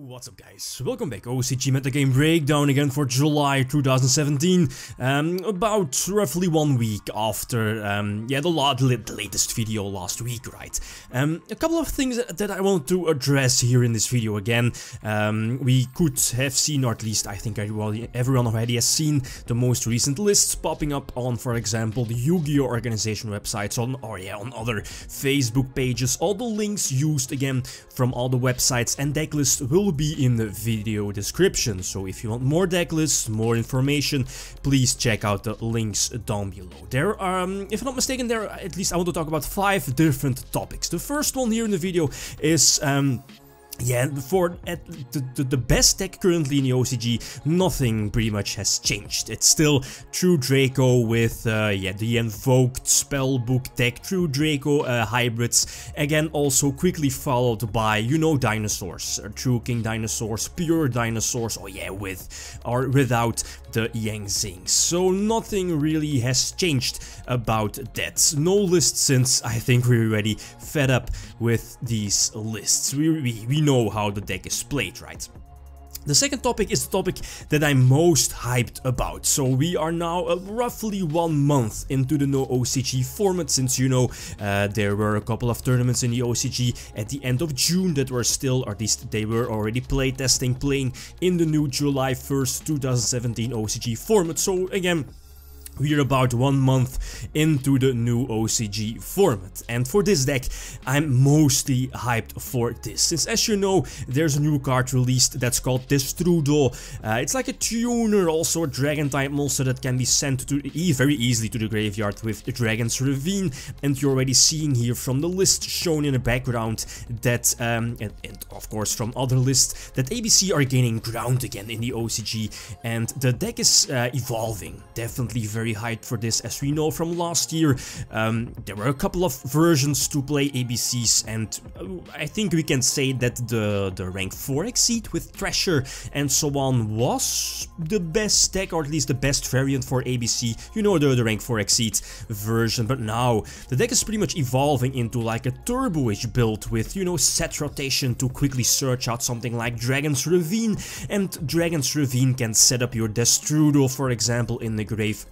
What's up guys, welcome back. OCG Metagame breakdown again for July 2017, about roughly 1 week after the latest video last week, right? A couple of things that I want to address here in this video again. We could have seen, or at least I think everyone already has seen, the most recent lists popping up on, for example, the Yu-Gi-Oh! Organization websites, on other Facebook pages. All the links used again from all the websites and deck lists will be in the video description, so if you want more deck lists, more information, please check out the links down below. There are, if I'm not mistaken, at least I want to talk about 5 different topics. The first one here in the video is for the best deck currently in the OCG, nothing pretty much has changed. It's still True Draco with the invoked spellbook deck, True Draco hybrids, again also quickly followed by, you know, dinosaurs, True King dinosaurs, pure dinosaurs, with or without the Yang Zings. So nothing really has changed about that. No list, since I think we're already fed up with these lists. We know how the deck is played, right? The second topic is the topic that I'm most hyped about. So we are now roughly 1 month into the no OCG format, since, you know, there were a couple of tournaments in the OCG at the end of June that were still, or at least they were already playing in the new July 1st 2017 OCG format. So again, we're about 1 month into the new OCG format, and for this deck I'm mostly hyped for this, since, as you know, there's a new card released that's called Destrudo. It's like a tuner, also a dragon type monster that can be sent to very easily to the graveyard with the Dragon's Ravine, and you're already seeing here from the list shown in the background that, and of course from other lists, that ABC are gaining ground again in the OCG, and the deck is evolving. Definitely very hyped for this. As we know from last year, there were a couple of versions to play ABCs, and I think we can say that the rank 4 Exceed with Treasure and so on was the best deck, or at least the best variant for ABC, you know, the rank 4 Exceed version. But now the deck is pretty much evolving into like a turbo-ish build with, you know, set rotation to quickly search out something like Dragon's Ravine, and Dragon's Ravine can set up your Destrudo, for example, in the grave.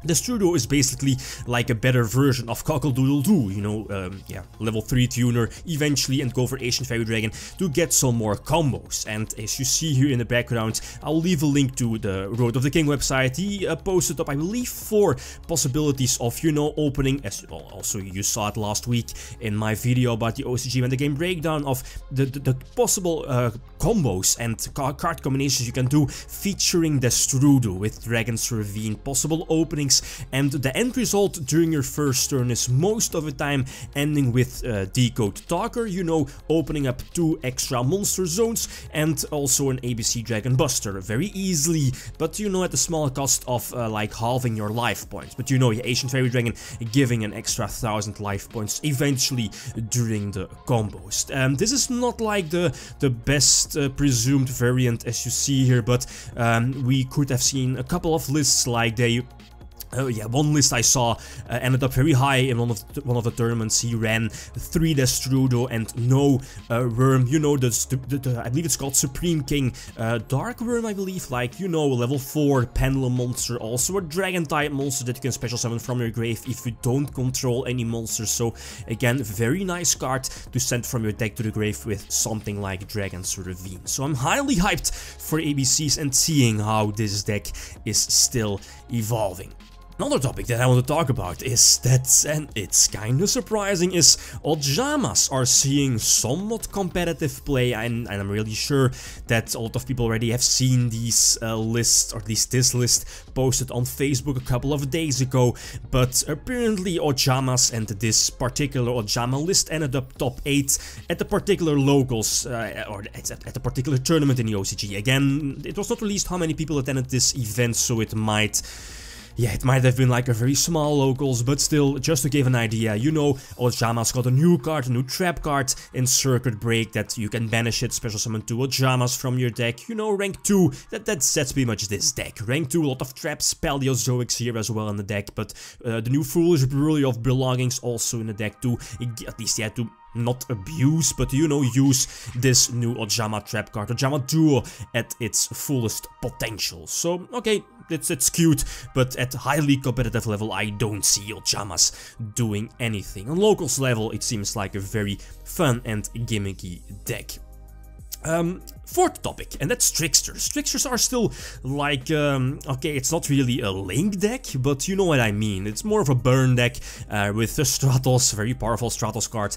Destrudo is basically like a better version of Cockle-Doodle-Doo, you know, level 3 tuner eventually, and go for Ancient Fairy Dragon to get some more combos. And as you see here in the background, I'll leave a link to the Road of the King website. He posted up, I believe, 4 possibilities of, you know, opening, as also you saw it last week in my video about the OCG Metagame breakdown, of the possible combos and card combinations you can do featuring Destrudo with Dragon's Ravine, possible openings. And the end result during your first turn is most of the time ending with Decode Talker, you know, opening up 2 extra monster zones and also an ABC Dragon Buster very easily, but, you know, at the small cost of like halving your life points. But, you know, your Ancient Fairy Dragon giving an extra 1000 life points eventually during the combos. This is not like the best presumed variant, as you see here, but we could have seen a couple of lists like one list I saw ended up very high in one of the tournaments. He ran 3 Destrudo and no Worm, you know, I believe it's called Supreme King Dark Worm, I believe, like, you know, level 4 Pendulum monster, also a dragon type monster that you can special summon from your grave if you don't control any monsters. So again, very nice card to send from your deck to the grave with something like Dragon's Ravine. So I'm highly hyped for ABCs and seeing how this deck is still evolving. Another topic that I want to talk about is that, and it's kinda surprising, is Ojamas are seeing somewhat competitive play, and I'm really sure that a lot of people already have seen these lists, or at least this list posted on Facebook a couple of days ago. But apparently Ojamas and this particular Ojama list ended up top 8 at the particular locals, or at the particular tournament in the OCG. Again, it was not released how many people attended this event, so it might have been like a very small locals, but still, just to give an idea, you know, Ojama's got a new card, a new trap card in Circuit Break that you can banish it, special summon 2 Ojamas from your deck, you know, rank 2, that's pretty much this deck. Rank 2, a lot of traps, Paleozoics here as well in the deck, but the new Foolish Brewery of Belongings also in the deck too, at least, yeah, to not abuse, but you know, use this new Ojama trap card, Ojama Duo, at its fullest potential. So, okay, it's cute, but at highly competitive level, I don't see Ojamas doing anything. On locals level, it seems like a very fun and gimmicky deck. Fourth topic, and that's Tricksters. Tricksters are still like, okay, it's not really a Link deck, but you know what I mean. It's more of a burn deck with the Stratos, very powerful Stratos card,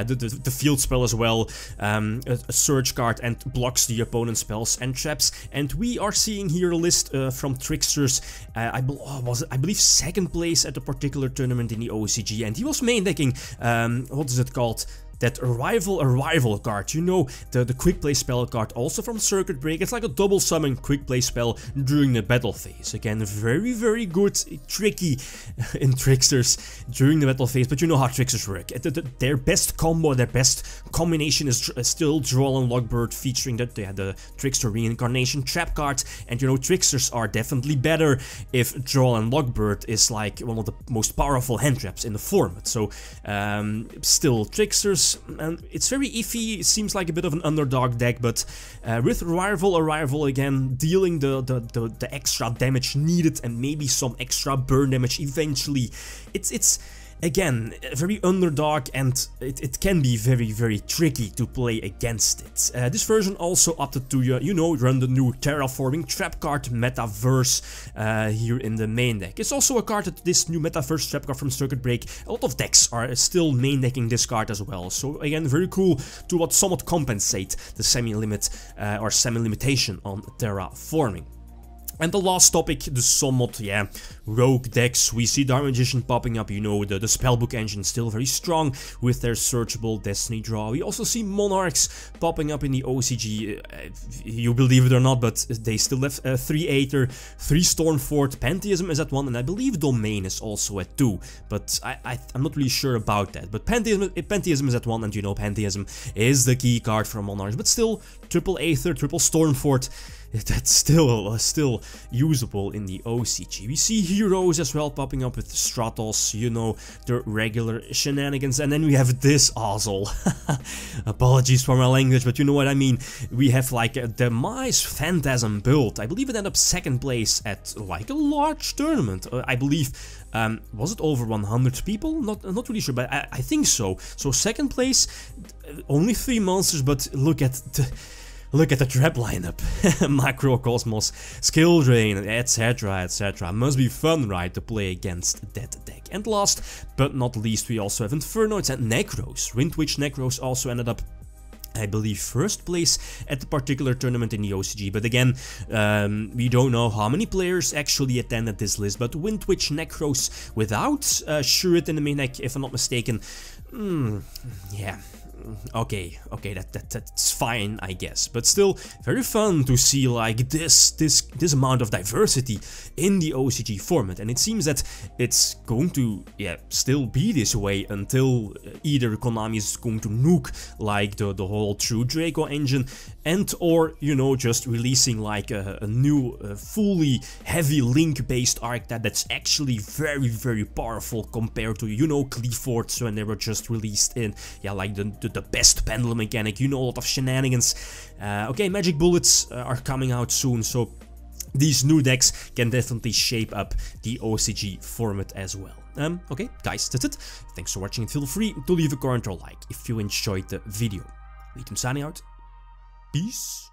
the field spell as well, a Surge card, and blocks the opponent's spells and traps. And we are seeing here a list from Tricksters, I believe second place at a particular tournament in the OCG, and he was main decking, what is it called? That Arrival card, you know, the quick play spell card, also from Circuit Break. It's like a double summon quick play spell during the battle phase. Again, very good, tricky in Tricksters during the battle phase, but you know how Tricksters work. Their best combo, their best combination is still Droll and Lockbird, featuring the Trickster Reincarnation trap card. And you know, Tricksters are definitely better if Droll and Lockbird is like one of the most powerful hand traps in the format. So still, Tricksters, and it's very iffy. It seems like a bit of an underdog deck, but with Arrival again, dealing the extra damage needed and maybe some extra burn damage eventually, it's again very underdog, and it can be very tricky to play against it. This version also opted to you know, run the new Terraforming trap card Metaverse here in the main deck. It's also a card that this new Metaverse trap card from Circuit Break. A lot of decks are still main decking this card as well. So again, very cool to somewhat compensate the semi-limit or semi-limitation on Terraforming. And the last topic, the somewhat, rogue decks. We see Dark Magician popping up, you know, the spellbook engine still very strong with their searchable Destiny Draw. We also see Monarchs popping up in the OCG, you believe it or not, but they still have 3 Aether, 3 Stormfort, Pantheism is at 1, and I believe Domain is also at 2, but I'm not really sure about that. But Pantheism is at 1, and you know, Pantheism is the key card for Monarchs, but still, triple Aether, triple Stormfort, that's still usable in the OCG. We see heroes as well popping up with Stratos, you know, the regular shenanigans, and then we have this asshole. Apologies for my language, but you know what I mean. We have like the Mice Phantasm build. I believe it ended up second place at like a large tournament. I believe, was it over 100 people? Not really sure, but I think so. So second place, only 3 monsters, but look at the trap lineup. Macrocosmos, Skill Drain, etc. Must be fun, right, to play against that deck. And last but not least, we also have Infernoids and Nekroz. Windwitch Nekroz also ended up, I believe, first place at the particular tournament in the OCG, but again, we don't know how many players actually attended this list, but Windwitch Nekroz without Shurit in the main deck, if I'm not mistaken, yeah. Okay, that's fine, I guess, but still very fun to see like this amount of diversity in the OCG format, and it seems that it's going to still be this way until either Konami is going to nuke like the whole True Draco engine, and or you know, just releasing like a new fully heavy Link based arc that's actually very powerful compared to, you know, Cleaforts when they were just released in like the best pendulum mechanic, you know, a lot of shenanigans. Okay, Magic Bullets are coming out soon, so these new decks can definitely shape up the OCG format as well. Okay, guys, that's it. Thanks for watching, and feel free to leave a comment or like if you enjoyed the video. Lithium signing out. Peace.